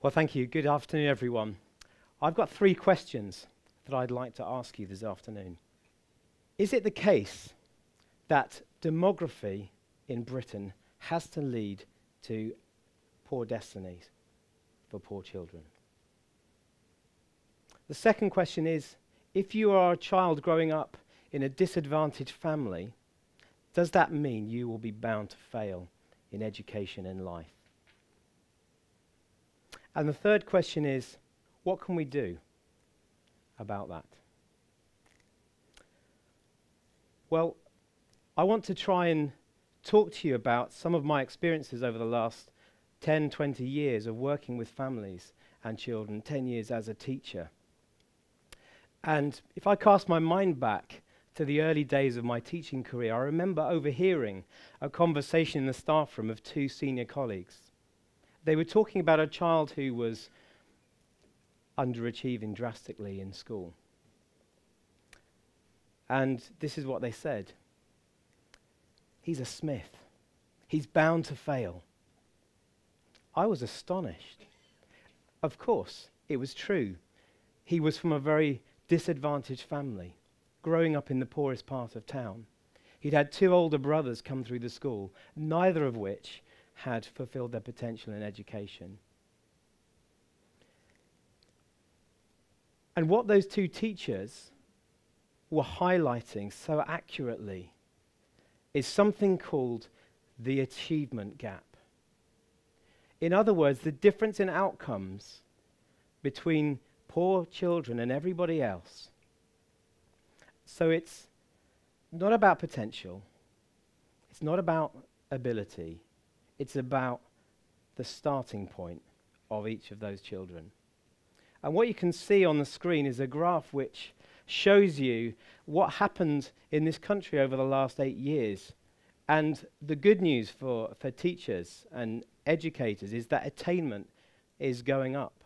Well, thank you. Good afternoon, everyone. I've got 3 questions that I'd like to ask you this afternoon. Is it the case that demography in Britain has to lead to poor destinies for poor children? The second question is, if you are a child growing up in a disadvantaged family, does that mean you will be bound to fail in education and life? And the third question is, what can we do about that? Well, I want to try and talk to you about some of my experiences over the last 10, 20 years of working with families and children, 10 years as a teacher. And if I cast my mind back to the early days of my teaching career, I remember overhearing a conversation in the staff room of 2 senior colleagues. They were talking about a child who was underachieving drastically in school. And this is what they said. He's a Smith. He's bound to fail. I was astonished. Of course, it was true. He was from a very disadvantaged family, growing up in the poorest part of town. He'd had 2 older brothers come through the school, neither of which had fulfilled their potential in education. And what those 2 teachers were highlighting so accurately is something called the achievement gap. In other words, the difference in outcomes between poor children and everybody else. So it's not about potential. It's not about ability. It's about the starting point of each of those children. And what you can see on the screen is a graph which shows you what happened in this country over the last 8 years. And the good news for teachers and educators is that attainment is going up.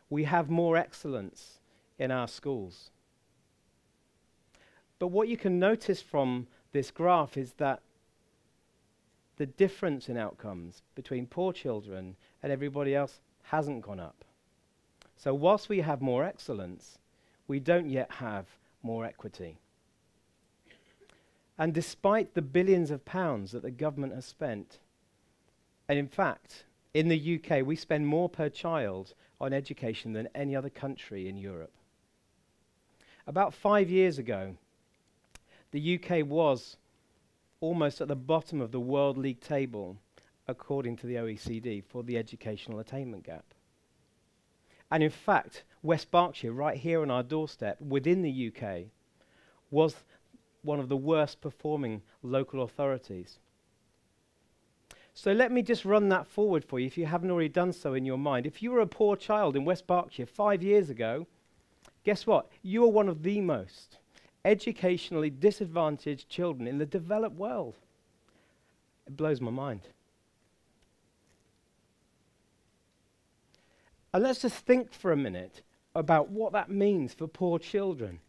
We have more excellence in our schools. But what you can notice from this graph is that the difference in outcomes between poor children and everybody else hasn't gone up. So whilst we have more excellence, we don't yet have more equity. And despite the billions of pounds that the government has spent, and in fact, in the UK, we spend more per child on education than any other country in Europe. About 5 years ago, the UK was almost at the bottom of the World League table, according to the OECD, for the educational attainment gap. And in fact, West Berkshire, right here on our doorstep, within the UK, was one of the worst performing local authorities. So let me just run that forward for you if you haven't already done so in your mind. If you were a poor child in West Berkshire 5 years ago, guess what? You are one of the most educationally disadvantaged children in the developed world. It blows my mind. And let's just think for a minute about what that means for poor children.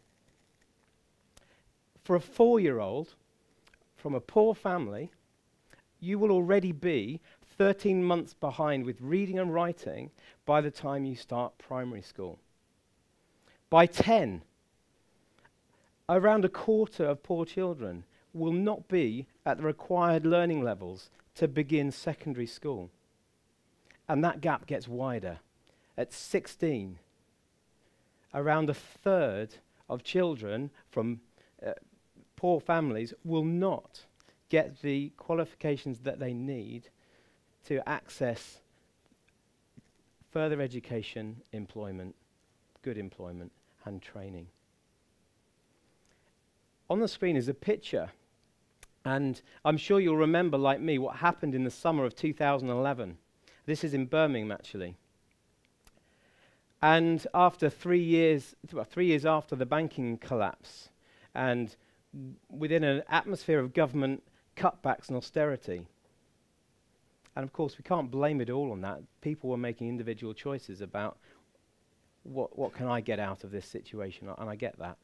For a 4-year-old from a poor family, you will already be 13 months behind with reading and writing by the time you start primary school. By 10, around a quarter of poor children will not be at the required learning levels to begin secondary school. And that gap gets wider. At 16, around a third of children from poor families will not get the qualifications that they need to access further education, employment, good employment, and training. On the screen is a picture, and I'm sure you'll remember, like me, what happened in the summer of 2011. This is in Birmingham, actually. And after 3 years, 3 years after the banking collapse, and within an atmosphere of government cutbacks and austerity, and of course we can't blame it all on that. People were making individual choices about what can I get out of this situation, and I get that.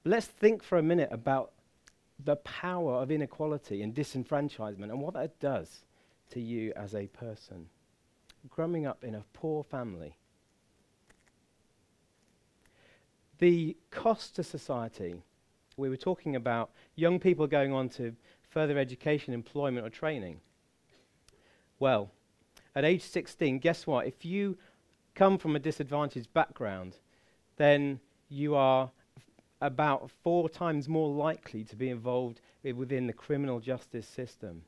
But let's think for a minute about the power of inequality and disenfranchisement and what that does to you as a person. growing up in a poor family. The cost to society, we were talking about young people going on to further education, employment or training. Well, at age 16, guess what? If you come from a disadvantaged background, then you are about 4 times more likely to be involved within the criminal justice system.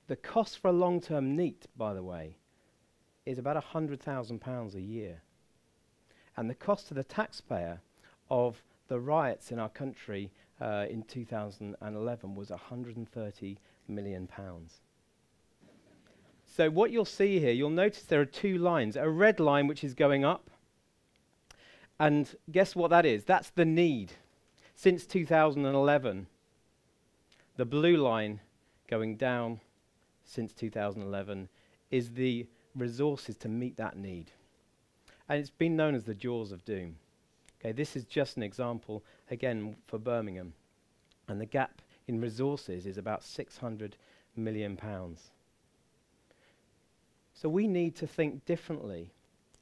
The cost for a long-term NEET, by the way, is about £100,000 a year. And the cost to the taxpayer of the riots in our country in 2011 was £130 million. So what you'll see here, you'll notice there are 2 lines. A red line which is going up, and guess what that is? That's the need since 2011. The blue line going down since 2011 is the resources to meet that need. And it's been known as the jaws of doom. Okay, this is just an example, again, for Birmingham. And the gap in resources is about £600 million. So we need to think differently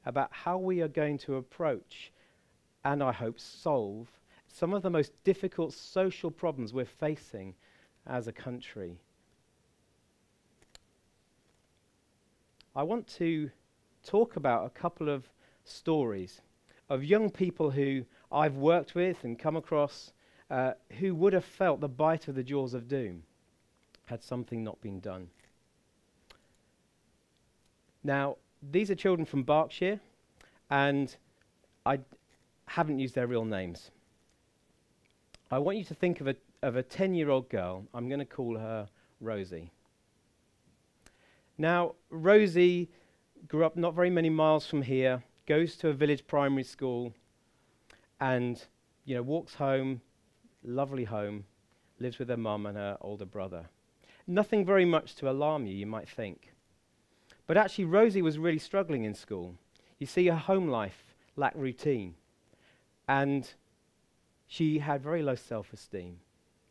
about how we are going to approach, and I hope solve, some of the most difficult social problems we're facing as a country. I want to talk about a couple of stories of young people who I've worked with and come across who would have felt the bite of the jaws of doom had something not been done. Now, these are children from Berkshire, and I haven't used their real names. I want you to think of a 10-year-old girl. I'm going to call her Rosie. Now, Rosie grew up not very many miles from here, goes to a village primary school, and walks home, lovely home, lives with her mum and her older brother. Nothing very much to alarm you, you might think. But actually, Rosie was really struggling in school. You see, her home life lacked routine, and she had very low self-esteem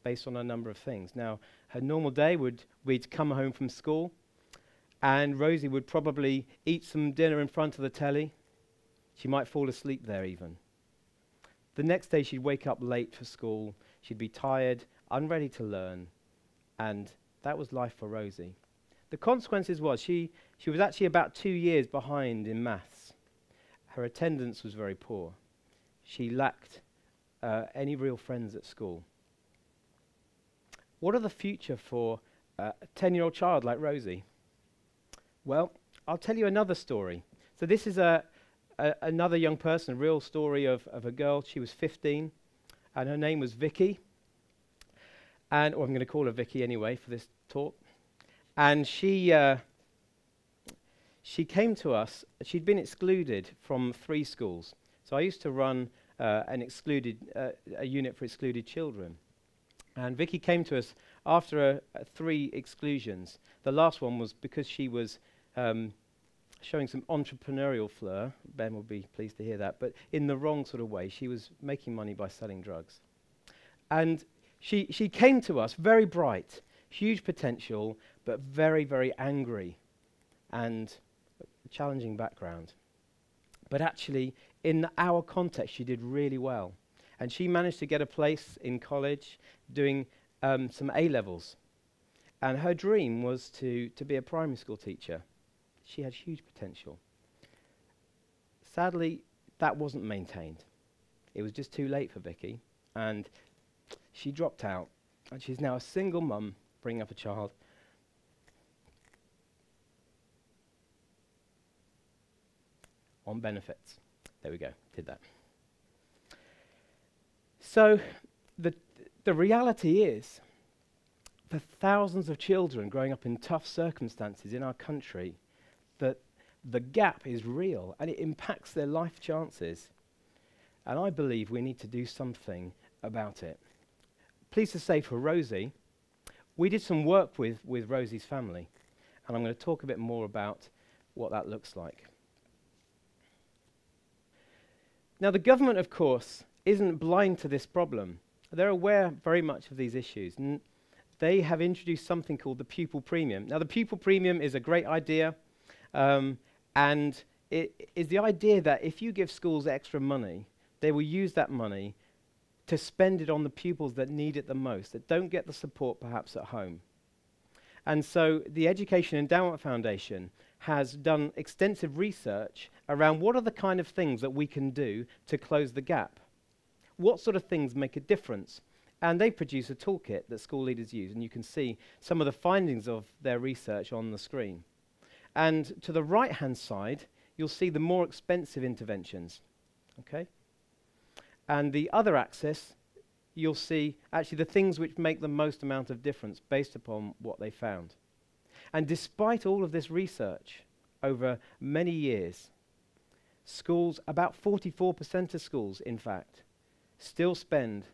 based on a number of things. Now, her normal day we'd come home from school, and Rosie would probably eat some dinner in front of the telly. She might fall asleep there even. The next day she'd wake up late for school. She'd be tired, unready to learn, and that was life for Rosie. The consequences was she was actually about 2 years behind in maths. Her attendance was very poor. She lacked any real friends at school. What are the future for a 10-year-old child like Rosie? Well, I'll tell you another story. So this is another young person, a real story of a girl. She was 15, and her name was Vicky. And I'm going to call her Vicky anyway for this talk. And she came to us. She'd been excluded from 3 schools. So I used to run a unit for excluded children. And Vicky came to us after 3 exclusions. The last one was because she was showing some entrepreneurial flair. Ben will be pleased to hear that, but in the wrong sort of way. She was making money by selling drugs. And she came to us very bright, huge potential, but very, very angry and a challenging background. But actually, in our context, she did really well. And she managed to get a place in college doing some A-levels. And her dream was to be a primary school teacher. She had huge potential. Sadly, that wasn't maintained. It was just too late for Vicky, and she dropped out. And she's now a single mum bringing up a child. On benefits. There we go, did that. So the reality is, for thousands of children growing up in tough circumstances in our country, that the gap is real and it impacts their life chances. And I believe we need to do something about it. Pleased to say for Rosie, we did some work with Rosie's family, and I'm going to talk a bit more about what that looks like. Now, the government, of course, isn't blind to this problem. They're aware very much of these issues. They have introduced something called the Pupil Premium. Now, the Pupil Premium is a great idea. And it is the idea that if you give schools extra money, they will use that money to spend it on the pupils that need it the most, that don't get the support perhaps at home. And so the Education Endowment Foundation has done extensive research around what are the kind of things that we can do to close the gap. What sort of things make a difference? And they produce a toolkit that school leaders use, and you can see some of the findings of their research on the screen. And to the right-hand side, you'll see the more expensive interventions, okay? And the other axis, you'll see actually the things which make the most amount of difference based upon what they found. And despite all of this research over many years, schools, about 44% of schools, in fact, still spend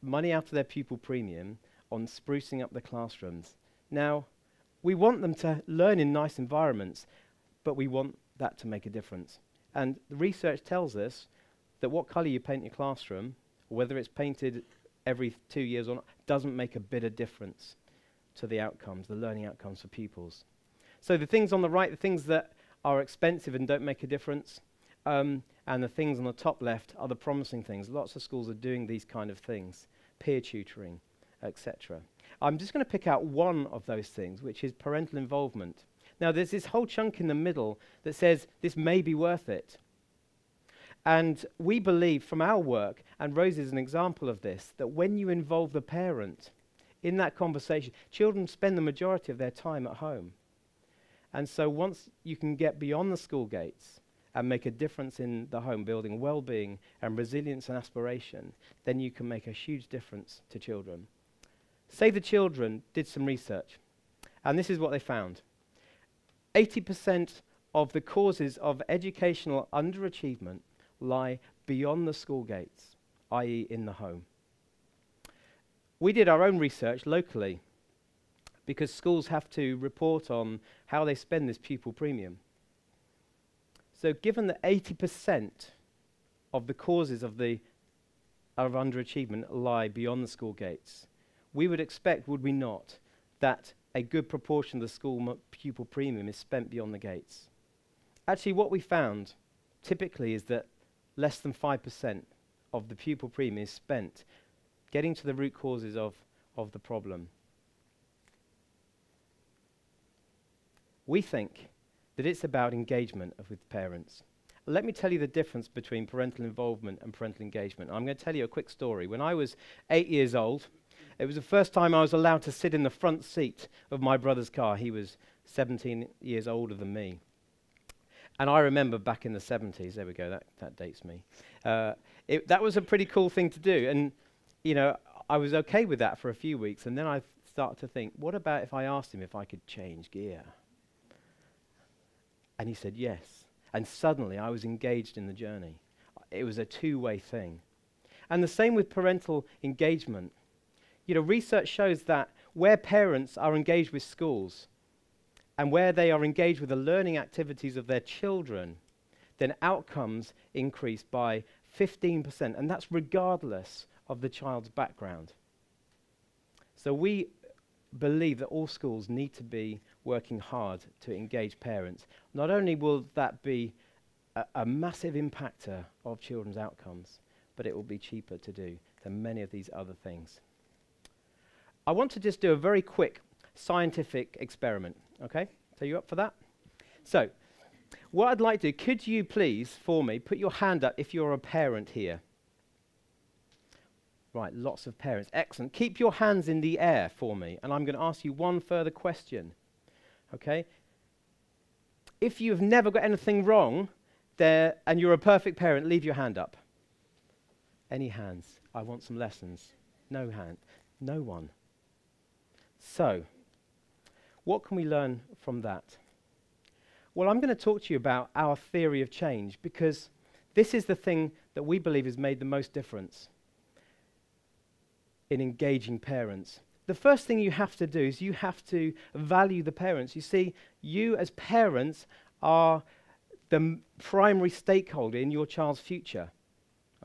money out of their pupil premium on sprucing up the classrooms. Now, we want them to learn in nice environments, but we want that to make a difference. And the research tells us that what colour you paint your classroom, whether it's painted every 2 years or not, doesn't make a bit of difference to the outcomes, the learning outcomes for pupils. So the things on the right, the things that are expensive and don't make a difference, and the things on the top left are the promising things. Lots of schools are doing these kind of things, peer tutoring, etc. I'm just going to pick out one of those things, which is parental involvement. Now, there's this whole chunk in the middle that says this may be worth it. And we believe from our work, and Rosie is an example of this, that when you involve the parent in that conversation, children spend the majority of their time at home. And so once you can get beyond the school gates and make a difference in the home, building well-being and resilience and aspiration, then you can make a huge difference to children. Save the Children did some research, and this is what they found. 80% of the causes of educational underachievement lie beyond the school gates, i.e. in the home. We did our own research locally because schools have to report on how they spend this pupil premium. So given that 80% of the causes of underachievement lie beyond the school gates, we would expect, would we not, that a good proportion of the school pupil premium is spent beyond the gates. Actually, what we found typically is that less than 5% of the pupil premium is spent getting to the root causes of the problem. We think that it's about engagement with parents. Let me tell you the difference between parental involvement and parental engagement. I'm going to tell you a quick story. When I was 8 years old, it was the first time I was allowed to sit in the front seat of my brother's car. He was 17 years older than me. And I remember back in the 70s, there we go, that dates me. That was a pretty cool thing to do. And, you know, I was okay with that for a few weeks. And then I started to think, what about if I asked him if I could change gear? And he said yes. And suddenly I was engaged in the journey. It was a two-way thing. And the same with parental engagement. You know, research shows that where parents are engaged with schools and where they are engaged with the learning activities of their children, then outcomes increase by 15%, and that's regardless of the child's background. So we believe that all schools need to be working hard to engage parents. Not only will that be a massive impactor of children's outcomes, but it will be cheaper to do than many of these other things. I want to just do a very quick scientific experiment, okay? So you up for that? So, what I'd like to do, could you please, for me, put your hand up if you're a parent here? Right, lots of parents. Excellent. Keep your hands in the air for me, and I'm going to ask you one further question, okay? If you've never got anything wrong there and you're a perfect parent, leave your hand up. Any hands? I want some lessons. No hand. No one. So, what can we learn from that? Well, I'm going to talk to you about our theory of change, because this is the thing that we believe has made the most difference in engaging parents. The first thing you have to do is you have to value the parents. You see, you as parents are the primary stakeholder in your child's future,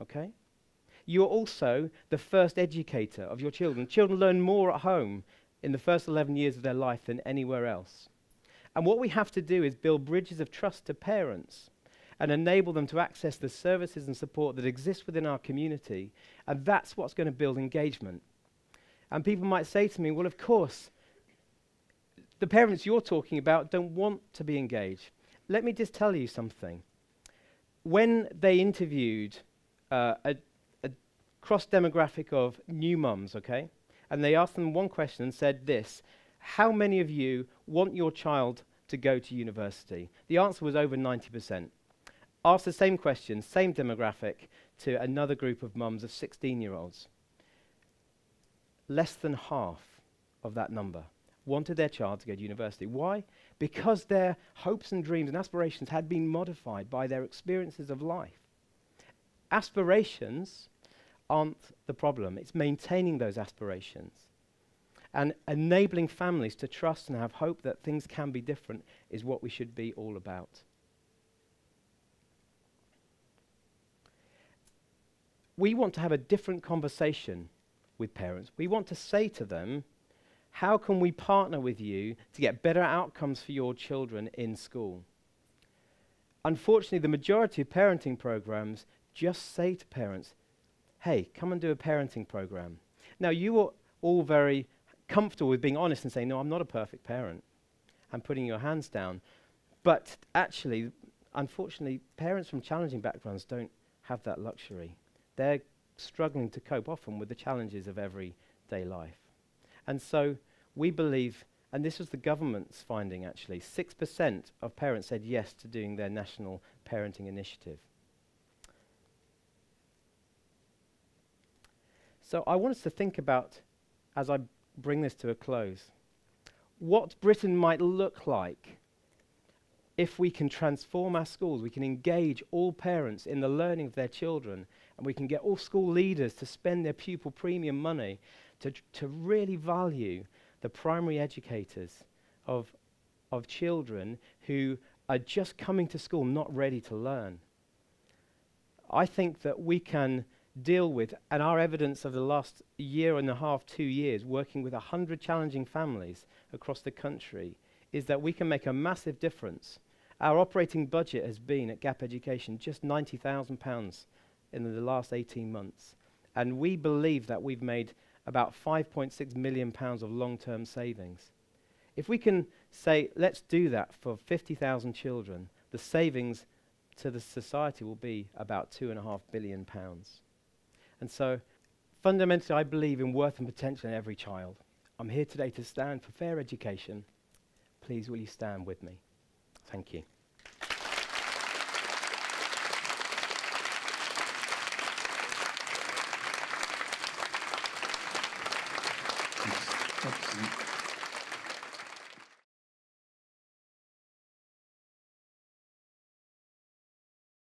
okay? You're also the first educator of your children. Children learn more at home in the first 11 years of their life than anywhere else. And what we have to do is build bridges of trust to parents and enable them to access the services and support that exist within our community. And that's what's going to build engagement. And people might say to me, well, of course, the parents you're talking about don't want to be engaged. Let me just tell you something. When they interviewed a cross-demographic of new mums, okay, and they asked them one question and said this: how many of you want your child to go to university? The answer was over 90%. Asked the same question, same demographic, to another group of mums of 16-year-olds. Less than half of that number wanted their child to go to university. Why? Because their hopes and dreams and aspirations had been modified by their experiences of life. Aspirations aren't the problem. It's maintaining those aspirations and enabling families to trust and have hope that things can be different is what we should be all about. We want to have a different conversation with parents. We want to say to them, how can we partner with you to get better outcomes for your children in school? Unfortunately, the majority of parenting programs just say to parents, hey, come and do a parenting program. Now, you are all very comfortable with being honest and saying, no, I'm not a perfect parent, and putting your hands down. But actually, unfortunately, parents from challenging backgrounds don't have that luxury. They're struggling to cope often with the challenges of everyday life. And so we believe, and this was the government's finding actually, 6% of parents said yes to doing their national parenting initiative. So I want us to think about, as I bring this to a close, what Britain might look like if we can transform our schools, we can engage all parents in the learning of their children, and we can get all school leaders to spend their Pupil Premium money to really value the primary educators of children who are just coming to school not ready to learn. I think that we can deal with, and our evidence of the last year and a half, 2 years, working with 100 challenging families across the country, is that we can make a massive difference. Our operating budget has been at Gap Education just £90,000 in the last 18 months. And we believe that we've made about £5.6 million of long-term savings. If we can say, let's do that for 50,000 children, the savings to the society will be about £2.5 billion. And so, fundamentally, I believe in worth and potential in every child. I'm here today to stand for fair education. Please, will you stand with me? Thank you. Excellent.